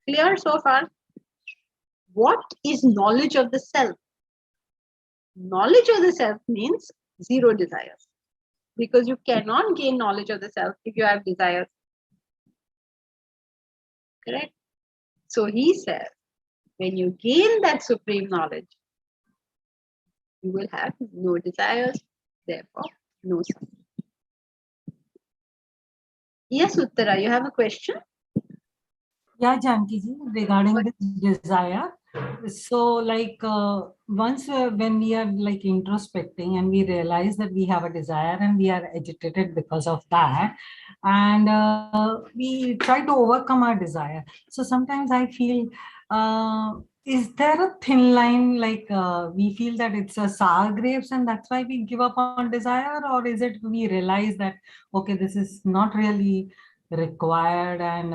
Clear so far? What is knowledge of the self? Knowledge of the self means zero desires. Because you cannot gain knowledge of the self if you have desires. Correct? So he says, when you gain that supreme knowledge, you will have no desires, therefore no suffering. Yes, Uttara, you have a question? Yeah, Janki ji, regarding this desire. So, once when we are like introspecting and we realize that we have a desire and we are agitated because of that, and we try to overcome our desire. So sometimes I feel, is there a thin line, we feel that it's a sour grapes and that's why we give up on desire, or is it we realize that, okay, this is not really required and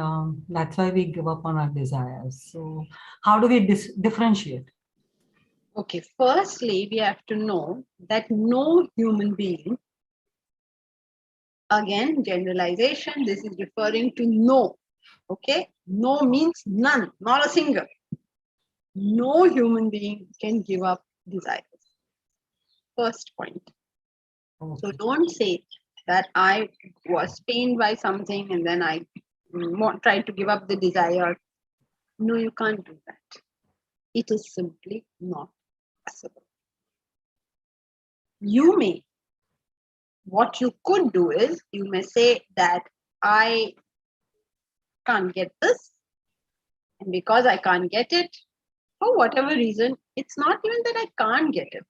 that's why we give up on our desires? So how do we differentiate? Okay, firstly, we have to know that no human being, again, generalization, this is referring to no. Okay, no means none, not a single. No human being can give up desires. First point. So don't say that I was pained by something and then I tried to give up the desire. No, you can't do that. It is simply not possible. You may. What you could do is, you may say that I can't get this. And because I can't get it, for whatever reason, it's not even that I can't get it.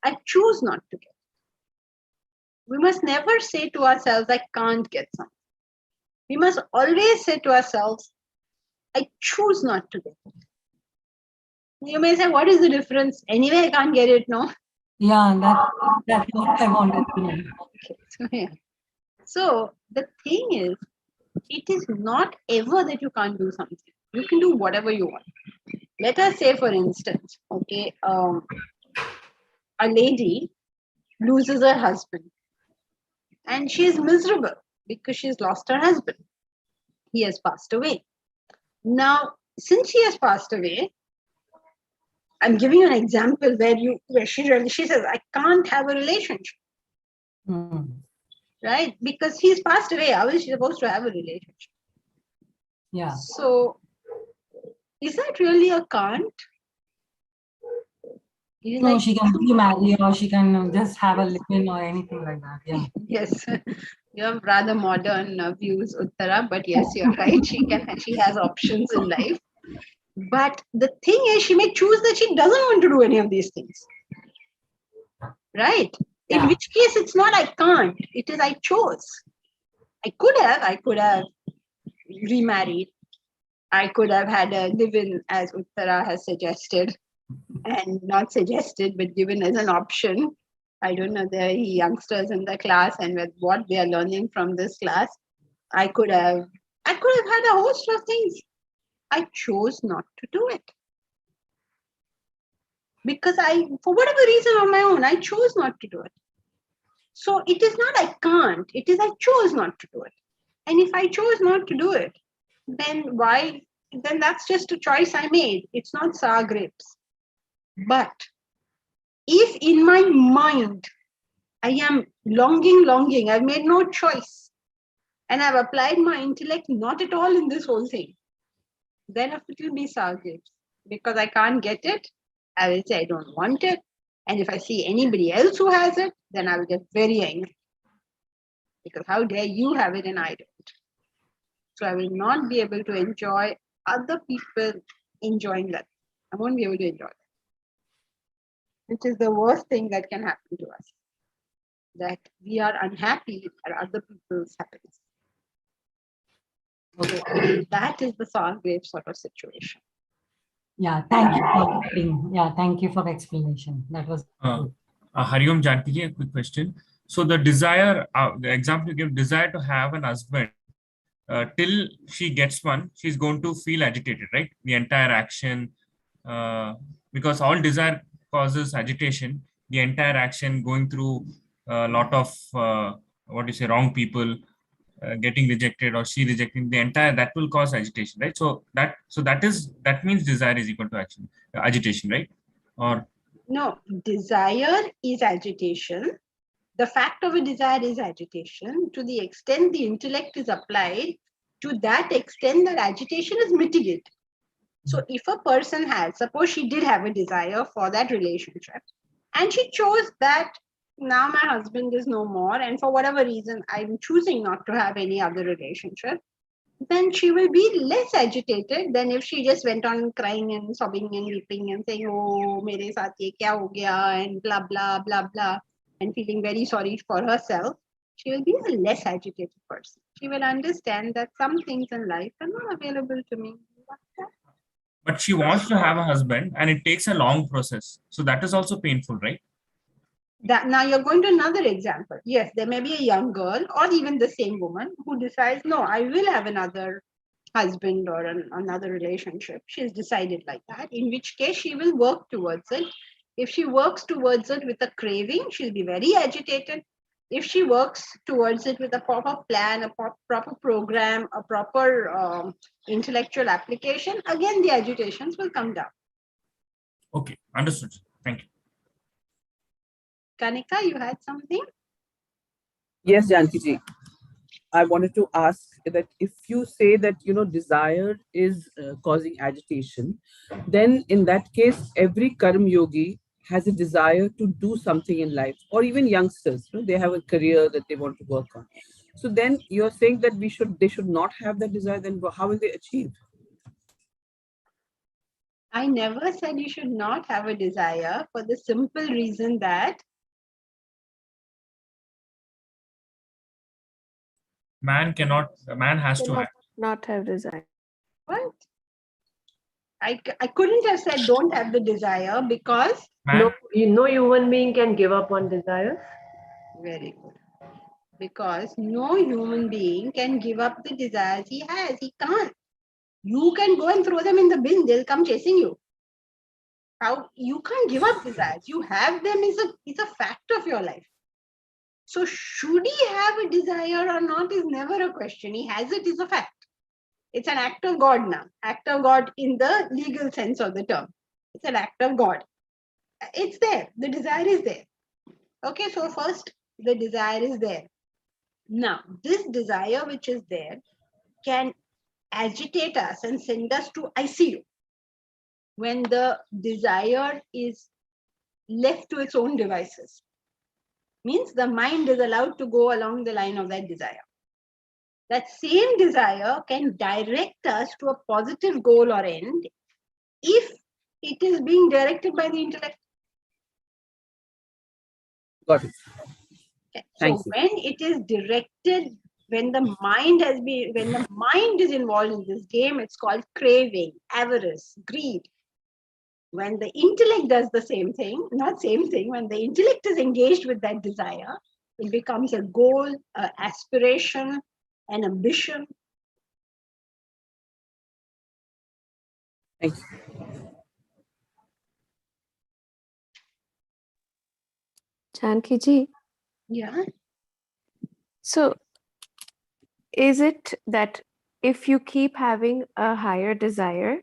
I choose not to get it. We must never say to ourselves, I can't get something. We must always say to ourselves, I choose not to get it. You may say, what is the difference? Anyway, I can't get it, no? Yeah, that's what I wanted to know. Okay, so, yeah. So the thing is, it is not ever that you can't do something. You can do whatever you want. Let us say, for instance, okay, a lady loses her husband and she is miserable because she's lost her husband. He has passed away. Now, since he has passed away, I'm giving you an example where she says, I can't have a relationship. Right? Because he's passed away. How is she supposed to have a relationship? Yeah. So, is that really a can't? No, she can remarry or she can just have a living or anything like that. Yeah. Yes, you have rather modern views, Uttara, but yes, you're right. She has options in life. But the thing is, she may choose that she doesn't want to do any of these things. Right? In which case, it's not I can't. It is I chose. I could have remarried. I could have had a live-in, as Uttara has suggested, and not suggested, but given as an option. I don't know the youngsters in the class and with what they are learning from this class. I could have had a host of things. I chose not to do it. Because for whatever reason on my own, I chose not to do it. So it is not I can't, it is I chose not to do it. And if I chose not to do it, then that's just a choice I made. It's not sour grapes. But if in my mind, I am longing, I've made no choice, and I've applied my intellect not at all in this whole thing, then it will be sour grapes. Because I can't get it, I will say I don't want it. And if I see anybody else who has it, then I will get very angry. Because how dare you have it and I don't? So I will not be able to enjoy other people enjoying that. I won't be able to enjoy that. Which is the worst thing that can happen to us. That we are unhappy at other people's happiness. So that is the sour grape sort of situation. Yeah, thank you. Thank you for the explanation. That was good. Hariom Janki ji, a quick question. So the desire, the example you give, desire to have an husband, till she gets one, she's going to feel agitated, right? The entire action, because all desire causes agitation. The entire action going through a lot of wrong people, getting rejected or she rejecting, the entire that will cause agitation, right? So that means desire is equal to action, agitation, right? Or No, desire is agitation. The fact of a desire is agitation. To the extent the intellect is applied, to that extent that agitation is mitigated. So if a person has, suppose she did have a desire for that relationship, and she chose that now my husband is no more, and for whatever reason I'm choosing not to have any other relationship, then she will be less agitated than if she just went on crying and sobbing and weeping and saying, oh, mere saath ye kya ho gaya, and blah, blah, blah, blah, and feeling very sorry for herself. She will be a less agitated person. She will understand that some things in life are not available to me. but she wants to have a husband and it takes a long process, so that is also painful, right? That now you're going to another example. Yes, there may be a young girl or even the same woman who decides, no, I will have another husband or another relationship. She's decided like that, in which case she will work towards it. If she works towards it with a craving, she'll be very agitated. If she works towards it with a proper plan, a proper program, a proper intellectual application, again, the agitations will come down. Okay, understood. Thank you. Kanika, you had something? Yes, Janki ji. I wanted to ask that if you say that, desire is causing agitation, then in that case, every karma yogi has a desire to do something in life, or even youngsters, they have a career that they want to work on. So then you're saying that they should not have that desire, then how will they achieve? I never said you should not have a desire, for the simple reason that Man has to act. Not have desire. what? I couldn't have said don't have the desire because Man, No human being can give up on desires. very good. Because no human being can give up the desires he has. He can't. You can go and throw them in the bin, they'll come chasing you. How you can't give up desires. You have them is a fact of your life. So should he have a desire or not is never a question. He has it is a fact. It's an act of God now. Act of God in the legal sense of the term. It's an act of God. It's there. The desire is there. Okay, so first the desire is there. Now, this desire which is there can agitate us and send us to ICU when the desire is left to its own devices. Means the mind is allowed to go along the line of that desire. That same desire can direct us to a positive goal or end if it is being directed by the intellect. Got it. Okay. Thank So you. when it is directed, when the mind is involved in this game, it's called craving, avarice, greed. When the intellect does the same thing, not same thing, when the intellect is engaged with that desire, it becomes a goal, an aspiration, an ambition. Thank you. Janki ji, Yeah. so is it that if you keep having a higher desire,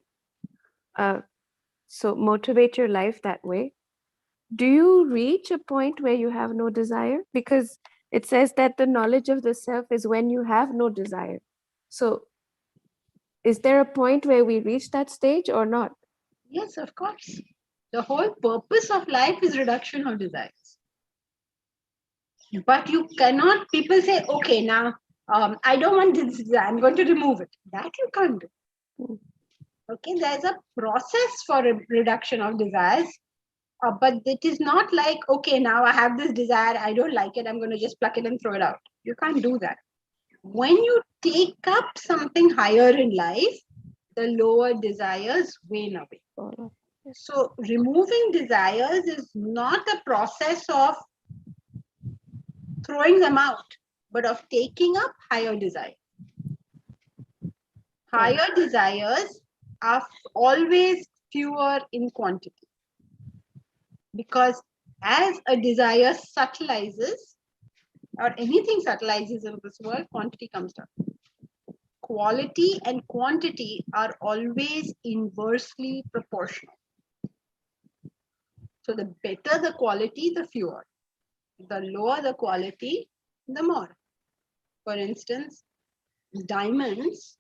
so motivate your life that way, do you reach a point where you have no desire? Because it says that the knowledge of the self is when you have no desire. So is there a point where we reach that stage or not? Yes, of course. The whole purpose of life is reduction of desires. But you cannot, people say, okay, now I don't want this desire, I'm going to remove it. That you can't do. Okay, there's a process for a reduction of desires, but it is not like, okay, now I have this desire, I don't like it, I'm going to just pluck it and throw it out. You can't do that. When you take up something higher in life, the lower desires wane away. So removing desires is not a process of throwing them out, but of taking up higher desires. Higher desires are always fewer in quantity. Because as a desire subtilizes, or anything subtilizes in this world, quantity comes down. Quality and quantity are always inversely proportional. So the better the quality, the fewer. The lower the quality, the more. For instance, diamonds,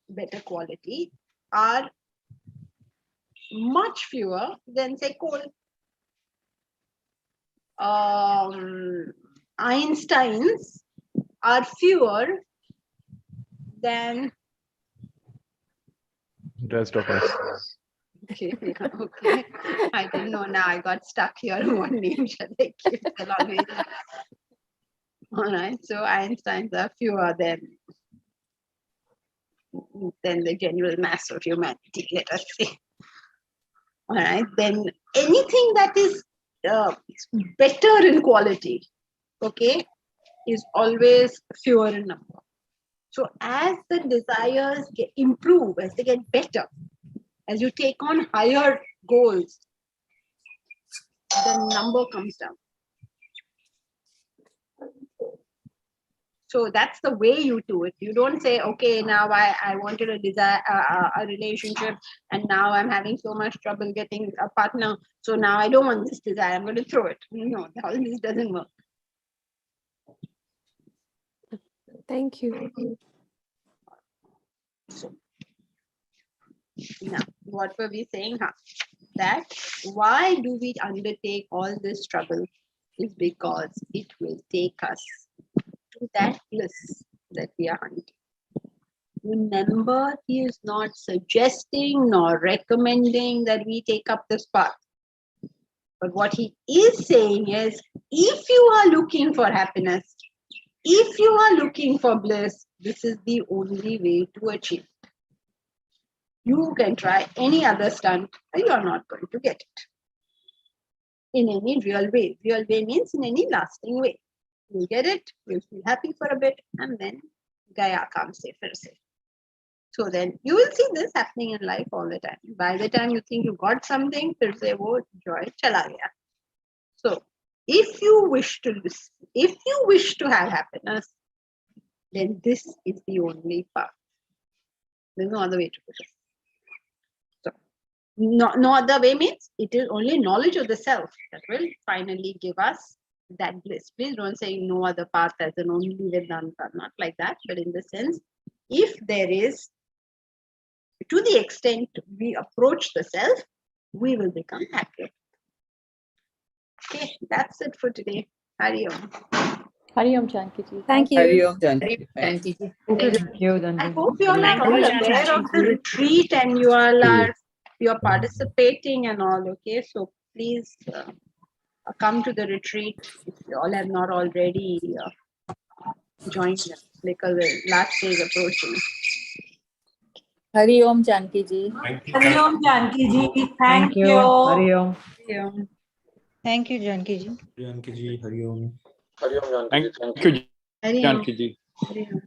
better quality, are much fewer than, say, coal. Einsteins are fewer than. Rest of us. Okay, okay. I didn't know. Now I got stuck here. What name shall I give? All right. So Einsteins are fewer than the general mass of humanity, let us say. All right. Then anything that is better in quality, okay, is always fewer in number. So as the desires improve, as they get better, as you take on higher goals, the number comes down. So that's the way you do it. You don't say, okay, now I wanted a desire, a relationship, and now I'm having so much trouble getting a partner. So now I don't want this desire. I'm going to throw it. No, all this doesn't work. Thank you. So now, what were we saying? That why do we undertake all this struggle is because it will take us to that bliss that we are hunting. Remember, he is not suggesting nor recommending that we take up this path. But what he is saying is, if you are looking for happiness, if you are looking for bliss, this is the only way to achieve it. You can try any other stunt, but you are not going to get it in any real way. Real way means in any lasting way. You'll get it, you'll feel happy for a bit, and then Gaya comes say for say. So then you will see this happening in life all the time. By the time you think you got something, फिर से वो joy चला गया. So if you wish to have happiness, then this is the only path. There's no other way to do it. So no other way means it is only knowledge of the self that will finally give us that bliss. Please don't say no other path as an only Vedanta, not like that, but in the sense, if there is, to the extent we approach the self, we will become happier. Okay, that's it for today. Hari Om. Hari Om, Janki ji. Thank you. Hari Om, Janki. Thank you. Thank you, I Janki. hope you all are all aware of the retreat and you all are participating and all. Okay, so please come to the retreat if you all have not already joined us, because the last day is approaching. Hari Om, Janki ji. Hari Om, Janki ji. Thank you. Hari Om. Thank you, Janki ji. Janki ji, Hari Om. Thank you, Hari Om. Janki ji. Hari Om.